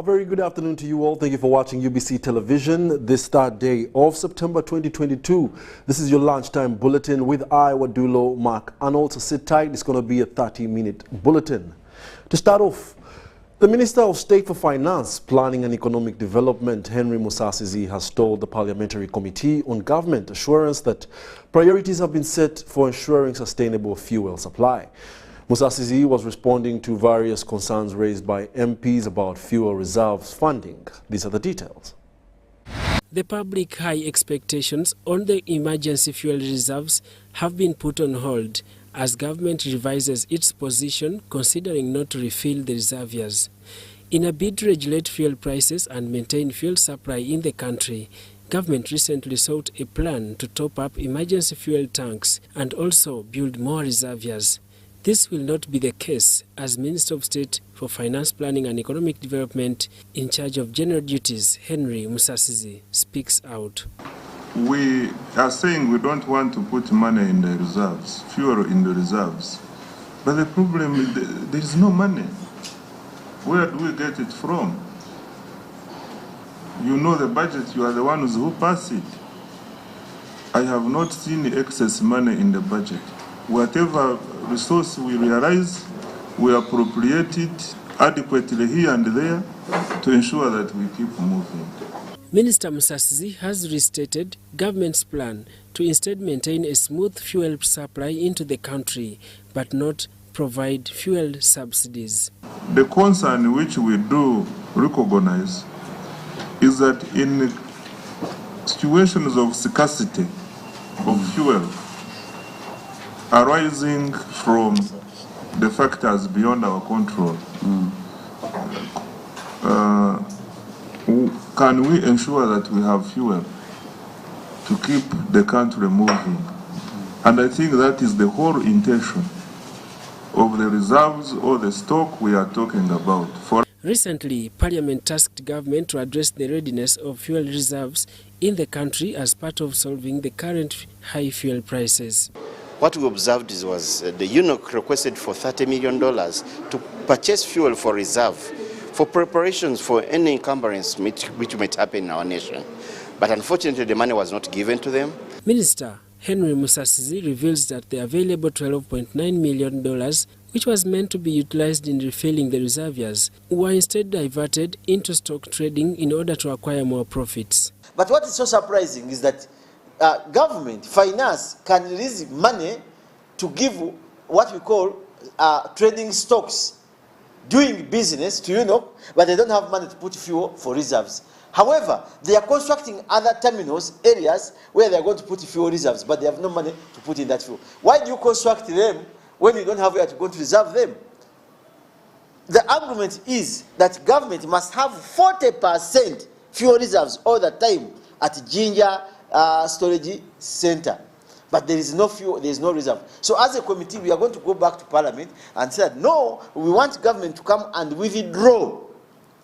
very good afternoon to you all. Thank you for watching UBC Television this third day of September 2022. This is your lunchtime bulletin with I, Wadulo, Mark Arnold. So sit tight. It's going to be a 30-minute bulletin. To start off, the Minister of State for Finance, Planning and Economic Development, Henry Musasizi, has told the Parliamentary Committee on Government Assurance that priorities have been set for ensuring sustainable fuel supply. Musasizi was responding to various concerns raised by MPs about fuel reserves funding. These are the details. The public high expectations on the emergency fuel reserves have been put on hold as government revises its position considering not to refill the reservoirs. In a bid to regulate fuel prices and maintain fuel supply in the country, government recently sought a plan to top up emergency fuel tanks and also build more reservoirs. This will not be the case as Minister of State for Finance, Planning and Economic Development in charge of general duties, Henry Musasizi, speaks out. We are saying we don't want to put money in the reserves, fuel in the reserves. But the problem is there is no money. Where do we get it from? You know the budget, you are the ones who pass it. I have not seen excess money in the budget. Whatever resource we realize, we appropriate it adequately here and there to ensure that we keep moving. Minister Musasizi has restated government's plan to instead maintain a smooth fuel supply into the country, but not provide fuel subsidies. The concern which we do recognize is that in situations of scarcity of fuel arising from the factors beyond our control, can we ensure that we have fuel to keep the country moving? And I think that is the whole intention of the reserves or the stock we are talking about. Recently, Parliament tasked government to address the readiness of fuel reserves in the country as part of solving the current high fuel prices. What we observed was the UNOC requested for $30 million to purchase fuel for reserve, for preparations for any encumbrance which might happen in our nation. But unfortunately, the money was not given to them. Minister Henry Musasizi reveals that the available $12.9 million, which was meant to be utilized in refilling the reservoirs, were instead diverted into stock trading in order to acquire more profits. But what is so surprising is that government, finance, can release money to give what we call trading stocks, doing business to but they don't have money to put fuel for reserves. However, they are constructing other terminals, areas where they are going to put fuel reserves, but they have no money to put in that fuel. Why do you construct them when you don't have where to go to reserve them? The argument is that government must have 40% fuel reserves all the time at Ginger storage center, but there is no fuel, there is no reserve. So as a committee, we are going to go back to Parliament and say, no, we want government to come and withdraw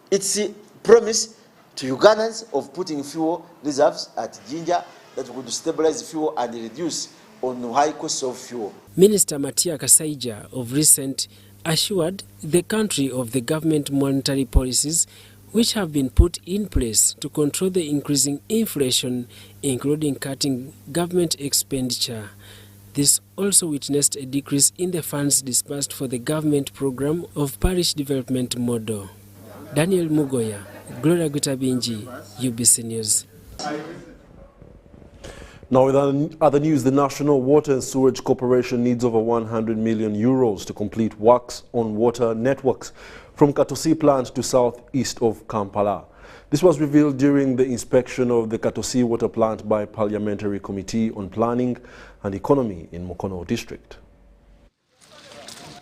its promise to Ugandans of putting fuel reserves at Ginger that would stabilize fuel and reduce on the high cost of fuel. Minister Matia Kasaija of recent assured the country of the government monetary policies which have been put in place to control the increasing inflation, including cutting government expenditure. This also witnessed a decrease in the funds disbursed for the government program of parish development model. Daniel Mugoya, Gloria Gutabinji, UBC News. Now, with other news, the National Water and Sewage Corporation needs over 100 million euros to complete works on water networks from Katosi plant to southeast of Kampala. This was revealed during the inspection of the Katosi water plant by Parliamentary Committee on Planning and Economy in Mukono District.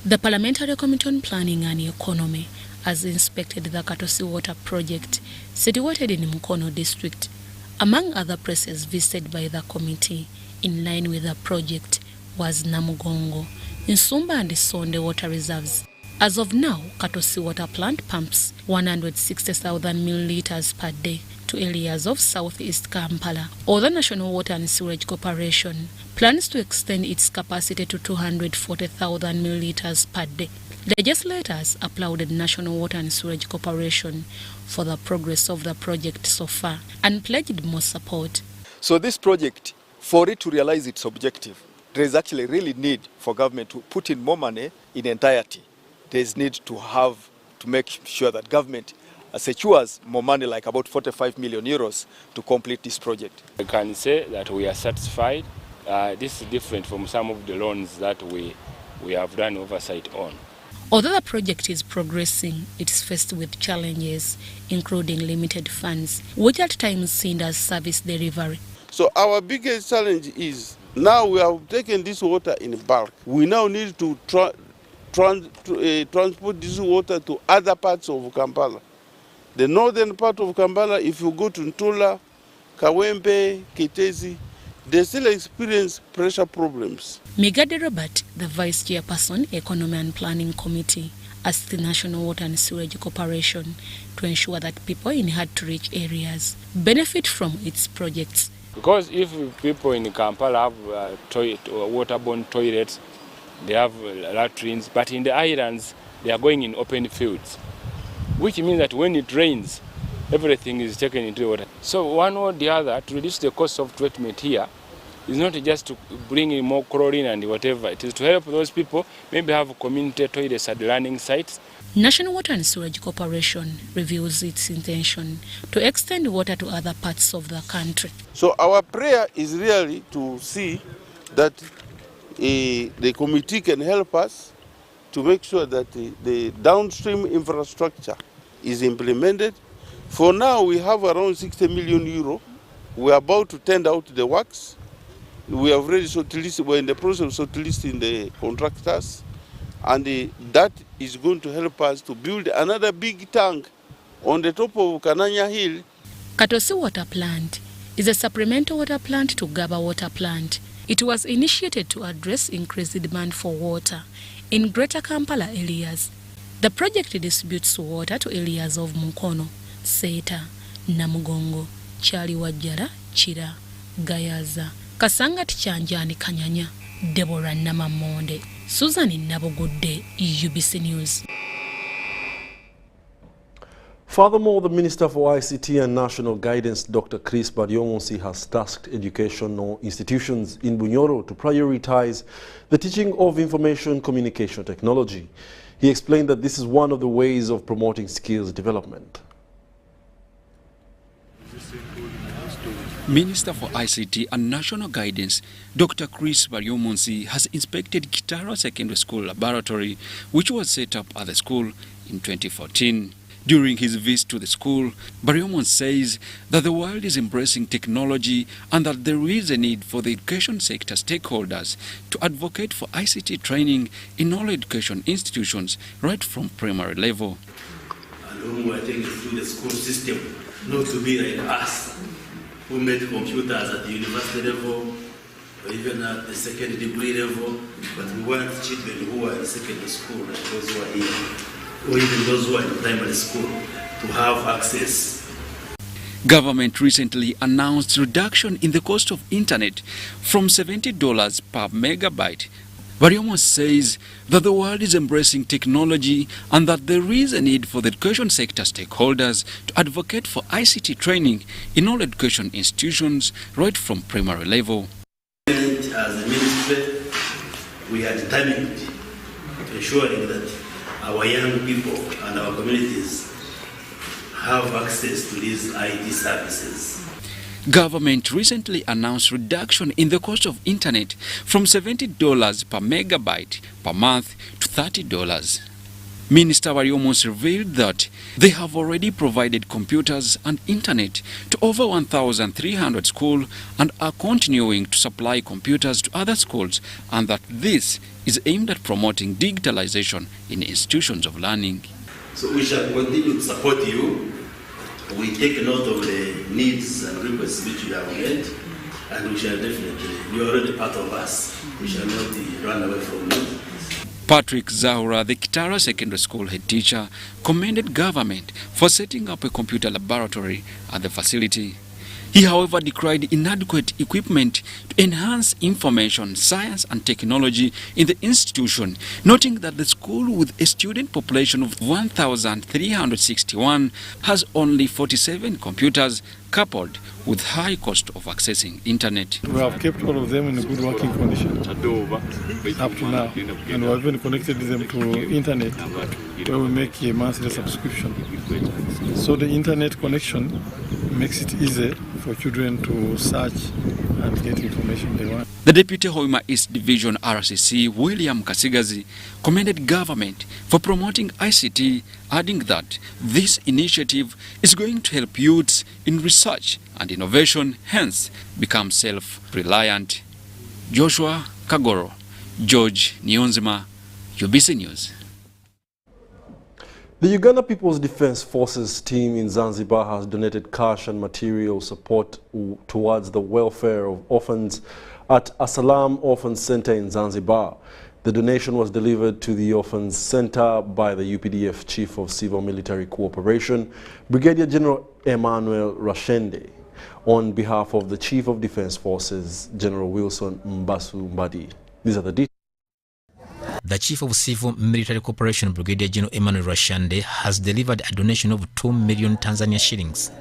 The Parliamentary Committee on Planning and Economy has inspected the Katosi water project situated in Mukono District. Among other places visited by the committee in line with the project was Namugongo, Nsumba and Sonde water reserves. As of now, Katosi water plant pumps 160,000 milliliters per day to areas of southeast Kampala. Although National Water and Sewerage Corporation plans to extend its capacity to 240,000 millilitres per day, legislators applauded National Water and Sewerage Corporation for the progress of the project so far and pledged more support. So this project, for it to realize its objective, there is actually really need for government to put in more money in entirety. There is need to make sure that government secures more money, like about 45 million euros, to complete this project. I can say that we are satisfied. This is different from some of the loans that we have done oversight on. Although the project is progressing, it is faced with challenges, including limited funds, which at times seen as service delivery. So our biggest challenge is, now we have taken this water in bulk. We now need to transport this water to other parts of Kampala. The northern part of Kampala, if you go to Ntula, Kawempe, Kitezi, they still experience pressure problems. Migade Robert, the Vice Chairperson, Economy and Planning Committee, asked the National Water and Sewerage Corporation to ensure that people in hard-to-reach areas benefit from its projects. Because if people in Kampala have waterborne toilets, they have latrines, but in the islands, they are going in open fields, which means that when it rains, everything is taken into the water. So one or the other, to reduce the cost of treatment here, is not just to bring in more chlorine and whatever. It is to help those people maybe have community toilets at the landing sites. National Water and Sewerage Corporation reveals its intention to extend water to other parts of the country. So our prayer is really to see that the committee can help us to make sure that the downstream infrastructure is implemented. For now, we have around 60 million euro. We are about to tender out the works. We have already shortlisted, we're in the process of shortlisting the contractors, and that is going to help us to build another big tank on the top of Kananya Hill. Katosi Water Plant is a supplemental water plant to Gaba Water Plant. It was initiated to address increased demand for water in Greater Kampala areas. The project distributes water to areas of Mukono, Seta, Namugongo, Kyaliwajjara, Chira, Gayaza, Kasangati Kyanjani Kanyanya, Deborah Namamonde, Susan Nabogudde, UBC News. Furthermore, the Minister for ICT and National Guidance, Dr. Chris Baryomonsi, has tasked educational institutions in Bunyoro to prioritize the teaching of information communication technology. He explained that this is one of the ways of promoting skills development. Minister for ICT and National Guidance, Dr. Chris Baryomonsi, has inspected Kitara Secondary School Laboratory, which was set up at the school in 2014. During his visit to the school, Baryomonsi says that the world is embracing technology and that there is a need for the education sector stakeholders to advocate for ICT training in all education institutions right from primary level. And whom we are taking through the school system, not to be like us, who made computers at the university level or even at the second degree level, but we want children who are in secondary school and those who are here, or even those who are in primary school, to have access. Government recently announced reduction in the cost of internet from $70 per megabyte. Baryomonsi says that the world is embracing technology and that there is a need for the education sector stakeholders to advocate for ICT training in all education institutions right from primary level. As a ministry, we are determined to ensuring that our young people and our communities have access to these IT services. Government recently announced reduction in the cost of internet from $70 per megabyte per month to $30. Minister Baryomonsi revealed that they have already provided computers and internet to over 1,300 schools and are continuing to supply computers to other schools, and that this is aimed at promoting digitalization in institutions of learning. So we shall continue to support you. We take note of the needs and requests which you have made, and we shall definitely, you are already part of us. We shall not run away from you. Patrick Zahura, the Kitara Secondary School head teacher, commended government for setting up a computer laboratory at the facility. He, however, decried inadequate equipment to enhance information, science and technology in the institution, noting that the school, with a student population of 1,361, has only 47 computers, coupled with high cost of accessing internet. We have kept all of them in a good working condition up to now, and we have even connected them to internet where we make a monthly subscription. So the internet connection makes it easy for children to search and get information they want. The Deputy Hoima East Division RCC, William Kasigazi, commended government for promoting ICT, adding that this initiative is going to help youths in research and innovation, hence become self-reliant. Joshua Kagoro, George Nyonzima, UBC News. The Uganda People's Defence Forces team in Zanzibar has donated cash and material support towards the welfare of orphans at Asalam Orphan Center in Zanzibar. The donation was delivered to the Orphans Center by the UPDF Chief of Civil Military Cooperation, Brigadier General Emmanuel Rashende, on behalf of the Chief of Defence Forces, General Wilson Mbasu Mbadi. These are the details. The Chief of Civil Military Cooperation, Brigadier General Emmanuel Rashende, has delivered a donation of 2 million Tanzania shillings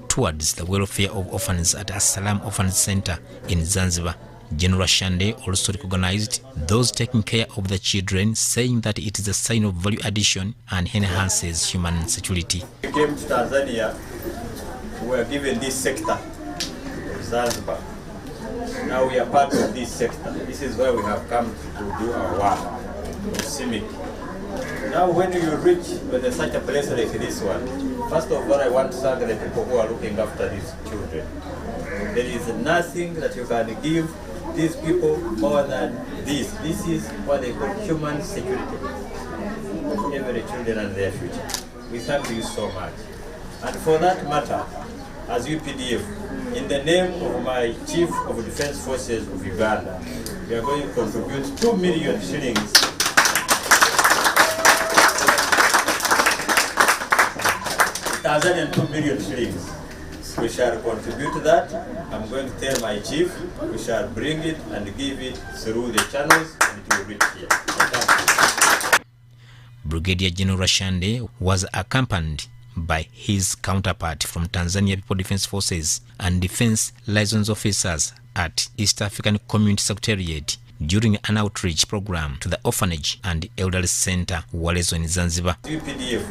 towards the welfare of orphans at Asalam Orphan Center in Zanzibar. General Rashende also recognized those taking care of the children, saying that it is a sign of value addition and enhances human security. We came to Tanzania, we were given this sector of Zanzibar. Now we are part of this sector. This is where we have come to do our work, of CIMIC. Now when you reach such a place like this one, first of all I want to thank the people who are looking after these children. There is nothing that you can give these people more than this. This is what they call human security of every children and their future. We thank you so much. And for that matter, as UPDF, in the name of my Chief of Defence Forces of Uganda, we are going to contribute 2 million shillings. 2 million shillings. We shall contribute to that. I'm going to tell my chief, we shall bring it and give it through the channels and it will reach here. Brigadier General Rashende was accompanied by his counterpart from Tanzania People Defence Forces and Defence Liaison Officers at East African Community Secretariat during an outreach program to the Orphanage and Elderly Center, Walezo in Zanzibar. UPDF,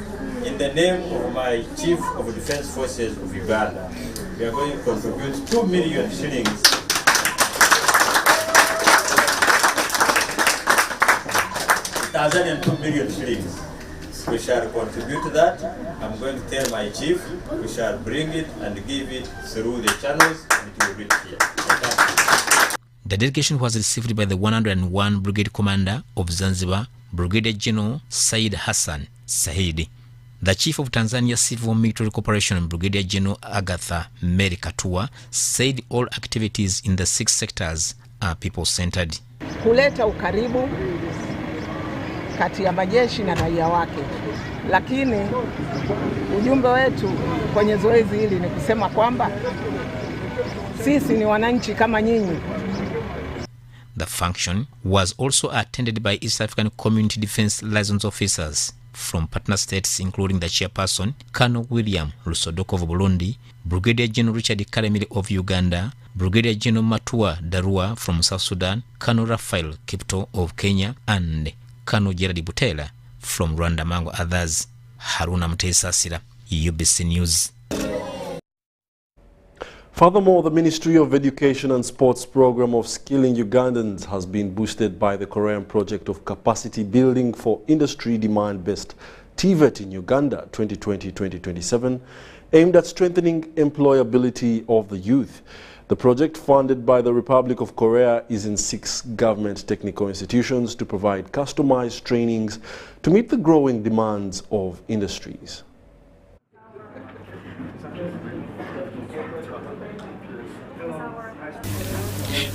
in the name of my Chief of Defence Forces of Uganda, we are going to contribute 2 million shillings. 2 million shillings. We shall contribute to that. I'm going to tell my chief, we shall bring it and give it through the channels and it will reach here. The delegation was received by the 101 Brigade Commander of Zanzibar, Brigadier General Said Hassan Sahidi. The Chief of Tanzania Civil Military Cooperation, Brigadier General Agatha Mary Katua, said all activities in the 6 sectors are people-centered. Kuleta ukaribu kati ya majeshi na raia wake. Lakini ujumbe wetu kwenye zoezi hili ni kusema kwamba sisi ni wananchi kama nyinyi. The function was also attended by East African Community Defence Liaison Officers from partner states, including the chairperson, Colonel William Lusodoko of Burundi, Brigadier General Richard Karemire of Uganda, Brigadier General Matua Darua from South Sudan, Colonel Raphael Kipto of Kenya, and Colonel Gerard Butela from Rwanda, among others. Haruna Mtesasira, UBC News. Furthermore, the Ministry of Education and Sports program of skilling Ugandans has been boosted by the Korean project of capacity building for industry demand-based TVET in Uganda 2020-2027, aimed at strengthening employability of the youth. The project, funded by the Republic of Korea, is in 6 government technical institutions to provide customized trainings to meet the growing demands of industries.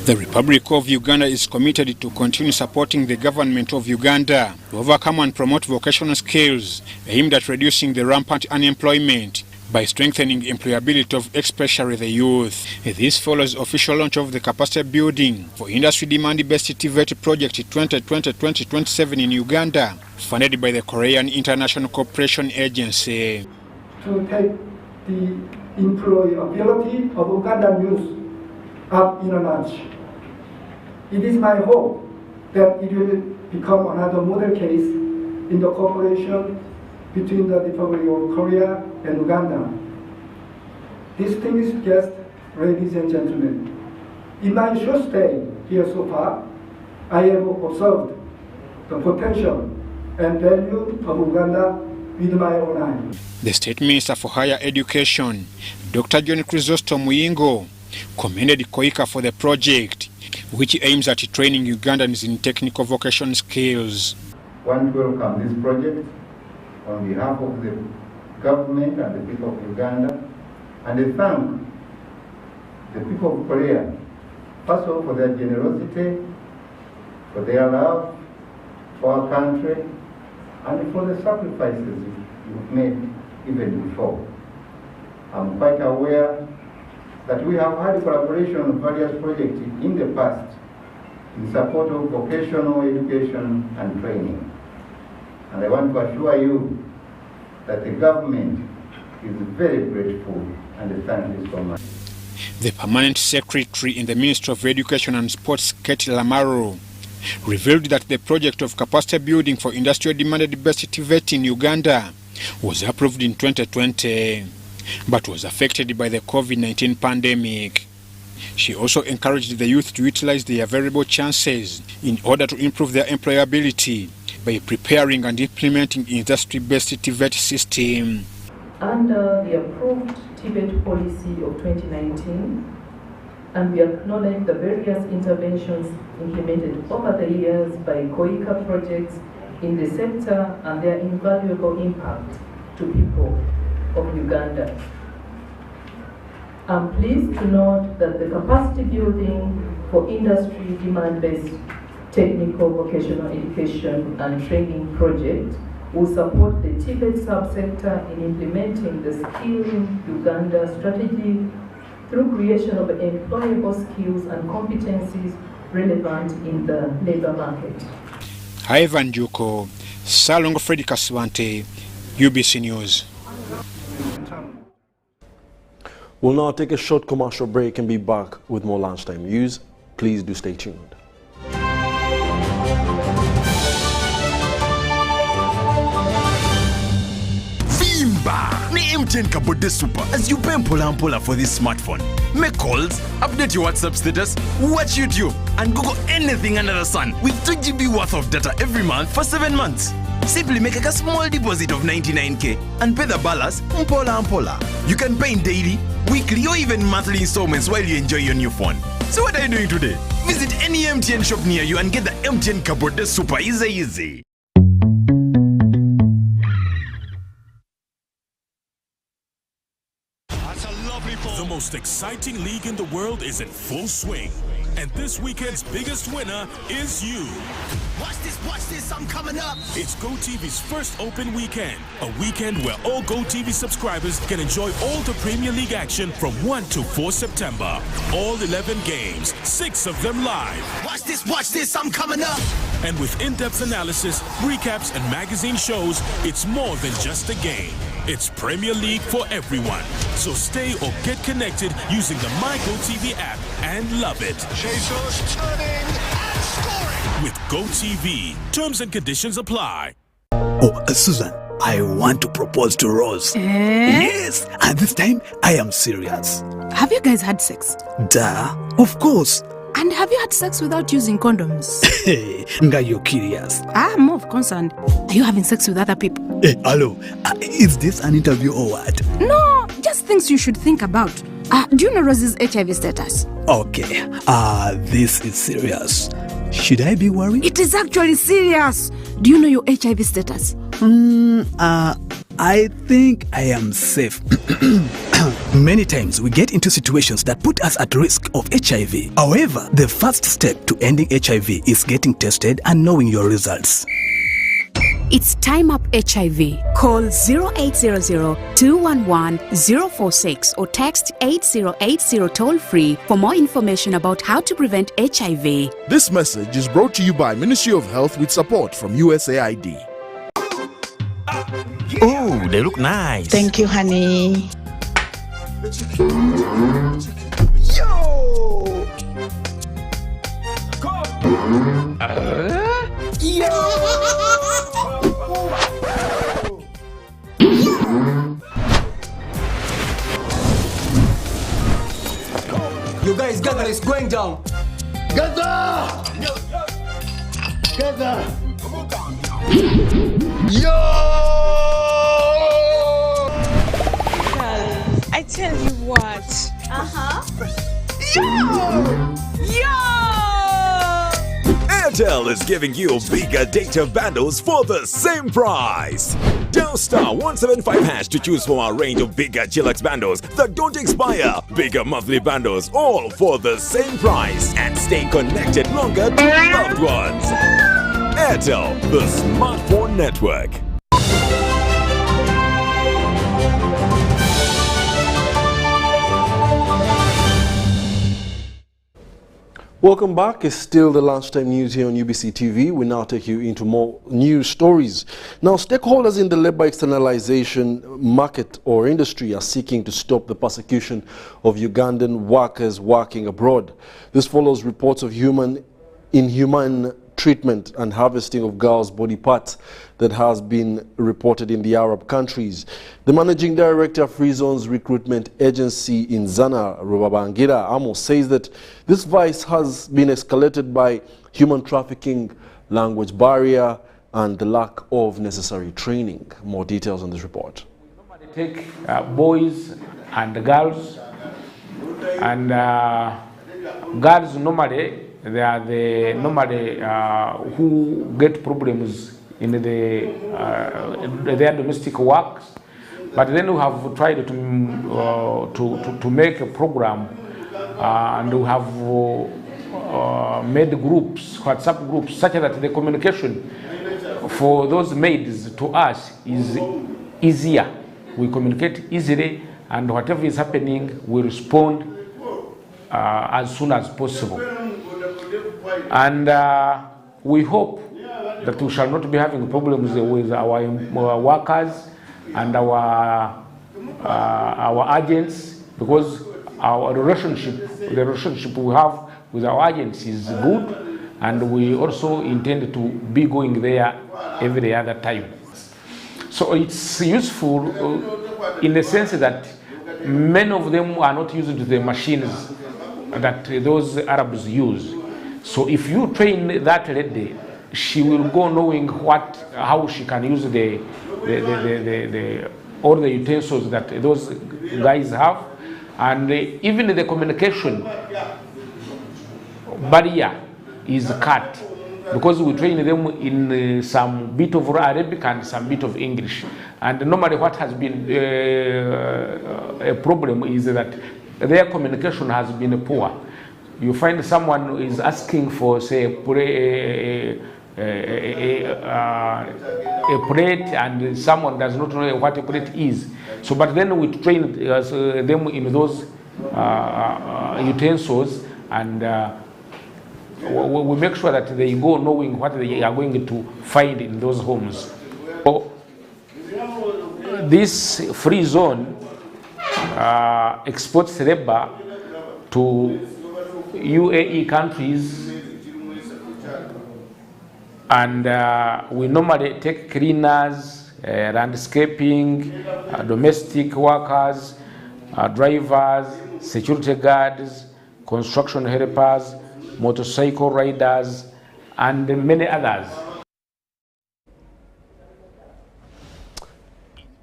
The Republic of Uganda is committed to continue supporting the government of Uganda to overcome and promote vocational skills aimed at reducing the rampant unemployment by strengthening employability of especially the youth. This follows official launch of the capacity building for industry demand-based TVET project 2020-2027 in Uganda, funded by the Korean International Cooperation Agency. To take the employability of Ugandan youth up in a notch. It is my hope that it will become another model case in the cooperation between the Republic of Korea and Uganda. Distinguished guests, ladies and gentlemen, in my short stay here so far, I have observed the potential and value of Uganda with my own eyes. The State Minister for Higher Education, Dr. John Chrysostom Muyingo, commended KOICA for the project, which aims at training Ugandans in technical vocational skills. I want to welcome this project on behalf of the government and the people of Uganda, and I thank the people of Korea, first of all for their generosity, for their love for our country, and for the sacrifices you've made even before. I'm quite aware that we have had collaboration on various projects in the past in support of vocational education and training. And I want to assure you that the government is very grateful, and thank you so much. The Permanent Secretary in the Ministry of Education and Sports, Katie Lamaro, revealed that the project of capacity building for industrial demanded-based TVET in Uganda was approved in 2020, but was affected by the COVID-19 pandemic. She also encouraged the youth to utilize their available chances in order to improve their employability by preparing and implementing industry-based TVET system. Under the approved TVET policy of 2019, and we acknowledge the various interventions implemented over the years by KOICA projects in the sector and their invaluable impact to people of Uganda. I'm pleased to note that the capacity building for industry demand-based technical vocational education and training project will support the TVET subsector in implementing the Skilling Uganda strategy through creation of employable skills and competencies relevant in the labor market. Ivan Juko, Salongo Freddy Kaswante, UBC News. We'll now take a short commercial break and be back with more lunchtime news. Please do stay tuned. Ni MTN Kabode Super as you pay mpola for this smartphone. Make calls, update your WhatsApp status, watch YouTube, and Google anything under the sun with 2 GB worth of data every month for 7 months. Simply make a small deposit of 99k and pay the balance mpola. You can pay in daily, weekly, or even monthly installments while you enjoy your new phone. So what are you doing today? Visit any MTN shop near you and get the MTN Kabode Super easy. The most exciting league in the world is in full swing. And this weekend's biggest winner is you. Watch this, I'm coming up. It's GoTV's first open weekend. A weekend where all GoTV subscribers can enjoy all the Premier League action from 1 to 4 September. All 11 games, 6 of them live. Watch this, I'm coming up. And with in-depth analysis, recaps, and magazine shows, it's more than just a game. It's Premier League for everyone. So stay or get connected using the My GoTV app and love it. Jesus turning and scoring. With GoTV, terms and conditions apply. Oh, Susan, I want to propose to Rose. Yes, and this time I am serious. Have you guys had sex? Duh, of course. And have you had sex without using condoms? Hey, nga you're curious. I'm more concerned. Are you having sex with other people? Hey, hello. Is this an interview or what? No, just things you should think about. Do you know Rose's HIV status? Okay, this is serious. Should I be worried? It is actually serious. Do you know your HIV status? I think I am safe. Many times we get into situations that put us at risk of HIV. However, the first step to ending HIV is getting tested and knowing your results. It's Time Up HIV. Call 0800-211-046 or text 8080 toll-free for more information about how to prevent HIV. This message is brought to you by Ministry of Health with support from USAID. Oh, they look nice. Thank you, honey. Yo! You guys gather, it's going down. Gather! Gather! Yo! I tell you what. Yo! Yo! Airtel is giving you bigger data bundles for the same price. Dial *175# to choose from our range of bigger Chillax bundles that don't expire. Bigger monthly bundles, all for the same price, and stay connected longer to loved ones. Airtel, the smartphone network. Welcome back. It's still the lunchtime news here on UBC TV. We now take you into more news stories. Now, stakeholders in the labor externalization market or industry are seeking to stop the persecution of Ugandan workers working abroad. This follows reports of inhuman treatment and harvesting of girls' body parts that has been reported in the Arab countries. The managing director of Free Zones Recruitment Agency in Zana, Rubabangira Amos, says that this vice has been escalated by human trafficking, language barrier, and the lack of necessary training. More details on this report. They take boys and girls, and girls normally they are the who get problems in their domestic works, but then we have tried to make a program, and we have made groups, WhatsApp groups, such that the communication for those maids to us is easier. We communicate easily, and whatever is happening, we respond as soon as possible. And we hope that we shall not be having problems with our workers and our agents, because the relationship we have with our agents is good, and we also intend to be going there every other time. So it's useful in the sense that many of them are not used to the machines that those Arabs use. So if you train that lady, she will go knowing how she can use all the utensils that those guys have, and even the communication barrier is cut, because we train them in some bit of Arabic and some bit of English. And normally what has been a problem is that their communication has been poor. You find someone is asking for, say, a plate, and someone does not know what a plate is. So, but then we train them in those utensils, and we make sure that they go knowing what they are going to find in those homes. So, this free zone exports labor to UAE countries, and we normally take cleaners, landscaping, domestic workers, drivers, security guards, construction helpers, motorcycle riders, and many others.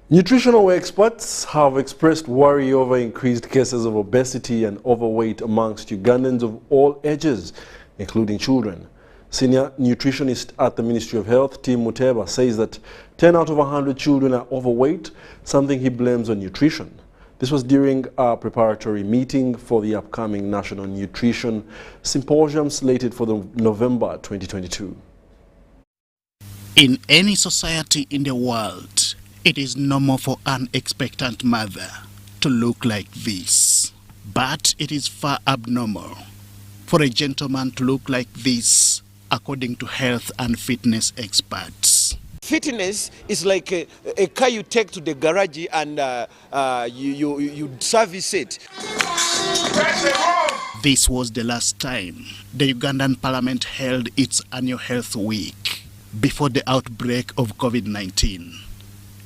Nutritional experts have expressed worry over increased cases of obesity and overweight amongst Ugandans of all ages, including children. Senior nutritionist at the Ministry of Health, Tim Muteba, says that 10 out of 100 children are overweight, something he blames on nutrition. This was during a preparatory meeting for the upcoming National Nutrition Symposium slated for November 2022. In any society in the world, it is normal for an expectant mother to look like this. But it is far abnormal for a gentleman to look like this, according to health and fitness experts. Fitness is like a car you take to the garage and you service it. This was the last time the Ugandan parliament held its annual health week before the outbreak of COVID-19.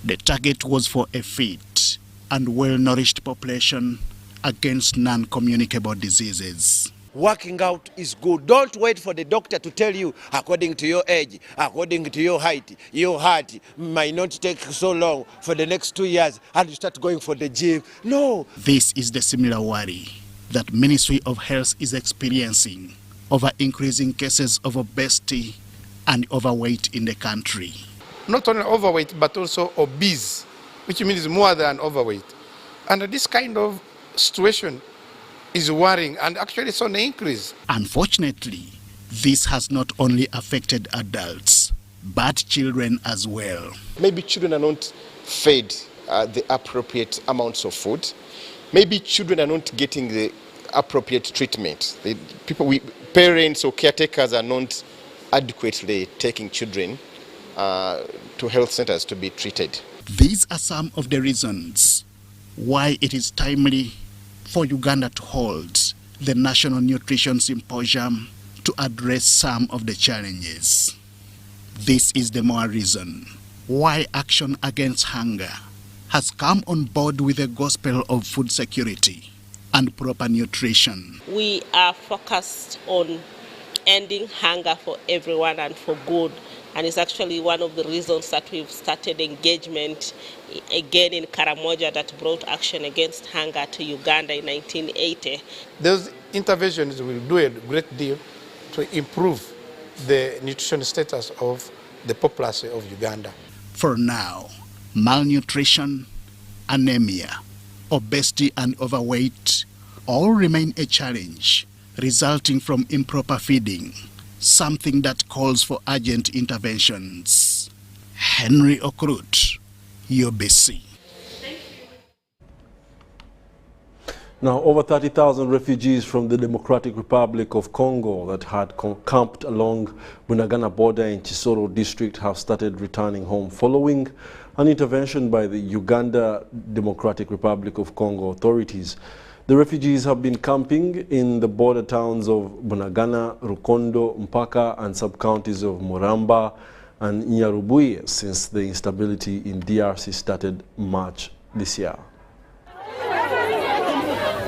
The target was for a fit and well-nourished population against non-communicable diseases. Working out is good. Don't wait for the doctor to tell you, according to your age, according to your height, your heart might not take so long for the next 2 years, and you start going for the gym. No. This is the similar worry that Ministry of Health is experiencing over increasing cases of obesity and overweight in the country. Not only overweight, but also obese, which means more than overweight. And this kind of situation is worrying, and actually it's on the increase. Unfortunately, this has not only affected adults, but children as well. Maybe children are not fed the appropriate amounts of food. Maybe children are not getting the appropriate treatment. Parents or caretakers are not adequately taking children to health centers to be treated. These are some of the reasons why it is timely for Uganda to hold the National Nutrition Symposium to address some of the challenges. This is the more reason why Action Against Hunger has come on board with the gospel of food security and proper nutrition. We are focused on ending hunger for everyone and for good. And it's actually one of the reasons that we've started engagement again in Karamoja that brought Action Against Hunger to Uganda in 1980. Those interventions will do a great deal to improve the nutrition status of the population of Uganda. For now, malnutrition, anemia, obesity and overweight all remain a challenge resulting from improper feeding, something that calls for urgent interventions. Henry Okrut, UBC. Now, over 30,000 refugees from the Democratic Republic of Congo that had camped along Bunagana border in Chisoro district have started returning home following an intervention by the Uganda Democratic Republic of Congo authorities. The refugees have been camping in the border towns of Bunagana, Rukondo, Mpaka and sub-counties of Muramba and Nyarubuye since the instability in DRC started March this year.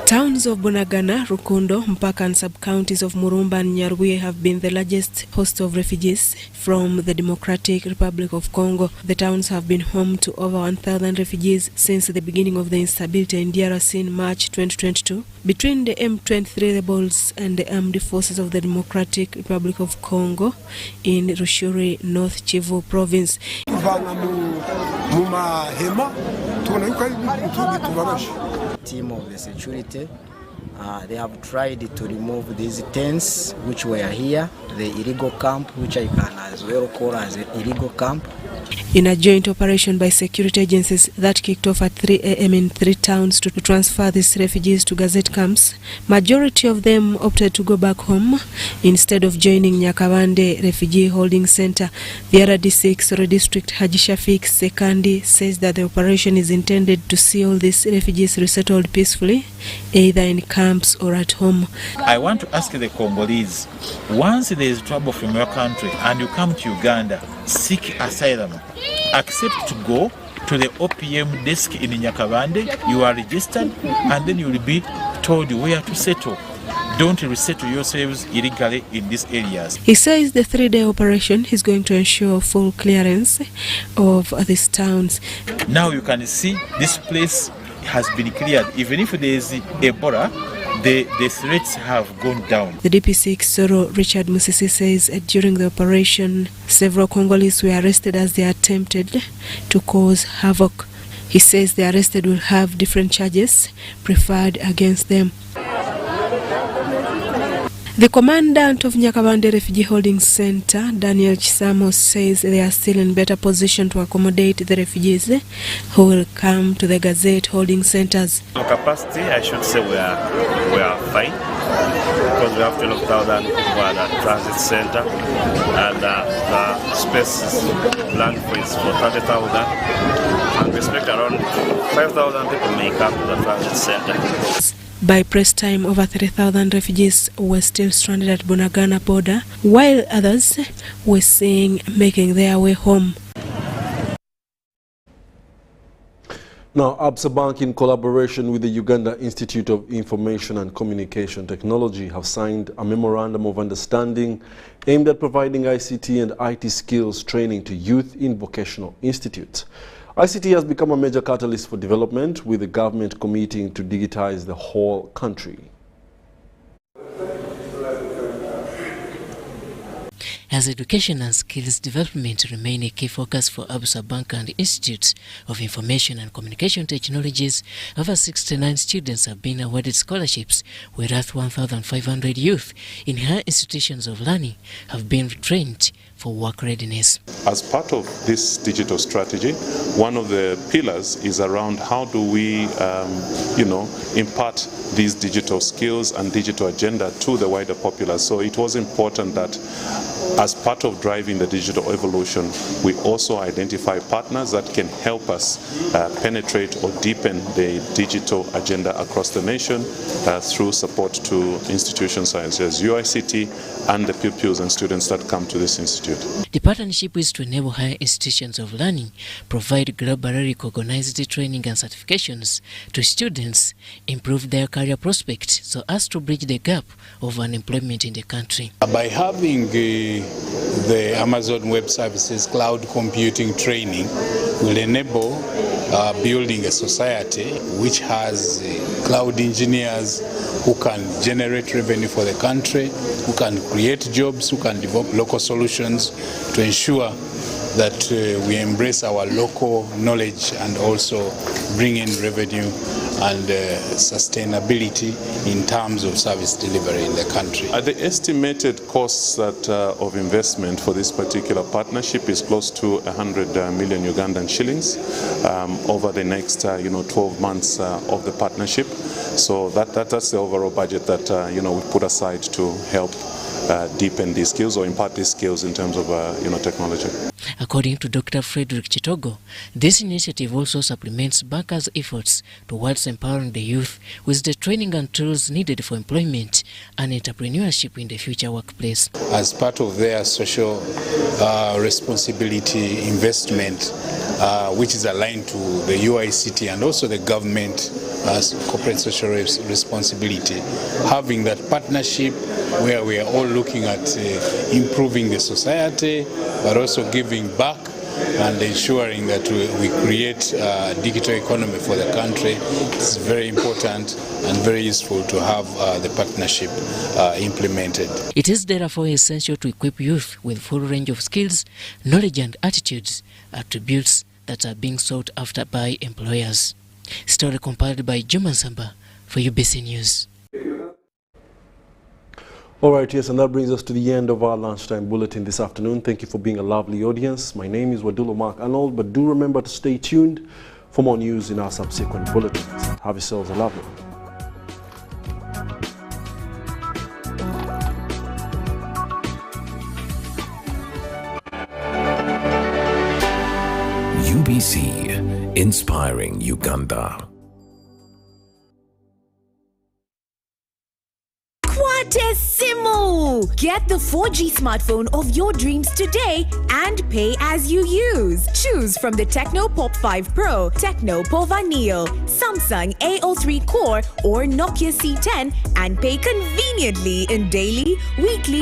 Towns of Bunagana, Rukondo, Mpaka and sub-counties of Murumba and Nyarubuye have been the largest host of refugees from the Democratic Republic of Congo. The towns have been home to over 1,000 refugees since the beginning of the instability in DRC in March 2022 between the M23 rebels and the armed forces of the Democratic Republic of Congo in Rushuri, North Kivu province. Team of the security, they have tried to remove these tents which were here, the illegal camp, which I can as well call as an illegal camp. In a joint operation by security agencies that kicked off at 3 a.m. in 3 towns to transfer these refugees to Gazette camps, majority of them opted to go back home instead of joining Nyakabande Refugee Holding Center. The RDC Soro District Haji Shafik Sekandi says that the operation is intended to see all these refugees resettled peacefully, either in camps or at home. I want to ask the Congolese, once there is trouble from your country and you come to Uganda, seek asylum, accept to go to the OPM desk in Nyakabande, you are registered and then you will be told where to settle. Don't resettle yourselves illegally in these areas. He says the 3-day operation is going to ensure full clearance of these towns. Now you can see this place has been cleared. Even if there is Ebola, the threats have gone down. The DPC Kisoro Richard Musisi says during the operation, several Congolese were arrested as they attempted to cause havoc. He says the arrested will have different charges preferred against them. The commandant of Nyakabande Refugee Holding Center, Daniel Chisamo, says they are still in better position to accommodate the refugees who will come to the Gazette holding centers. On capacity, I should say we are fine because we have 12,000 people at the transit center, and the space is planned for 30,000, and we expect around 5,000 people may come to the transit center. By press time, over 30,000 refugees were still stranded at Bunagana border, while others were seen making their way home. Now, Absa Bank, in collaboration with the Uganda Institute of Information and Communication Technology, have signed a memorandum of understanding aimed at providing ICT and IT skills training to youth in vocational institutes. ICT has become a major catalyst for development, with the government committing to digitize the whole country. As education and skills development remain a key focus for Absa Bank and Institutes of Information and Communication Technologies, over 69 students have been awarded scholarships, whereas 1,500 youth in higher institutions of learning have been trained for work readiness. As part of this digital strategy, one of the pillars is around how do we, impart these digital skills and digital agenda to the wider populace. So it was important that as part of driving the digital evolution, we also identify partners that can help us penetrate or deepen the digital agenda across the nation through support to institutions such as UICT and the pupils and students that come to this institute. The partnership is to enable higher institutions of learning provide globally recognized training and certifications to students, improve their career prospects so as to bridge the gap of unemployment in the country. By having the Amazon Web Services cloud computing training will enable building a society which has cloud engineers who can generate revenue for the country, who can create jobs, who can develop local solutions to ensure that we embrace our local knowledge and also bring in revenue and sustainability in terms of service delivery in the country. The estimated costs that, of investment for this particular partnership is close to 100 million Ugandan shillings over the next 12 months of the partnership. So that's the overall budget that we put aside to help deepen these skills or impart these skills in terms of technology. According to Dr. Frederick Chitogo, this initiative also supplements bankers' efforts towards empowering the youth with the training and tools needed for employment and entrepreneurship in the future workplace. As part of their social responsibility investment, which is aligned to the UICT and also the government corporate social responsibility, having that partnership where we are all looking at improving the society, but also giving back and ensuring that we create a digital economy for the country. It's very important and very useful to have the partnership implemented. It is therefore essential to equip youth with full range of skills, knowledge and attitudes, attributes that are being sought after by employers. Story compiled by Juma Samba for UBC News. All right, yes, and that brings us to the end of our lunchtime bulletin this afternoon. Thank you for being a lovely audience. My name is Wadulo Mark Arnold, but do remember to stay tuned for more news in our subsequent bulletins. Have yourselves a lovely one. UBC, inspiring Uganda. Quatesimu! Get the 4G smartphone of your dreams today and pay as you use. Choose from the Tecno Pop 5 Pro, Tecno Pova Neo, Samsung A03 Core or Nokia C10 and pay conveniently in daily, weekly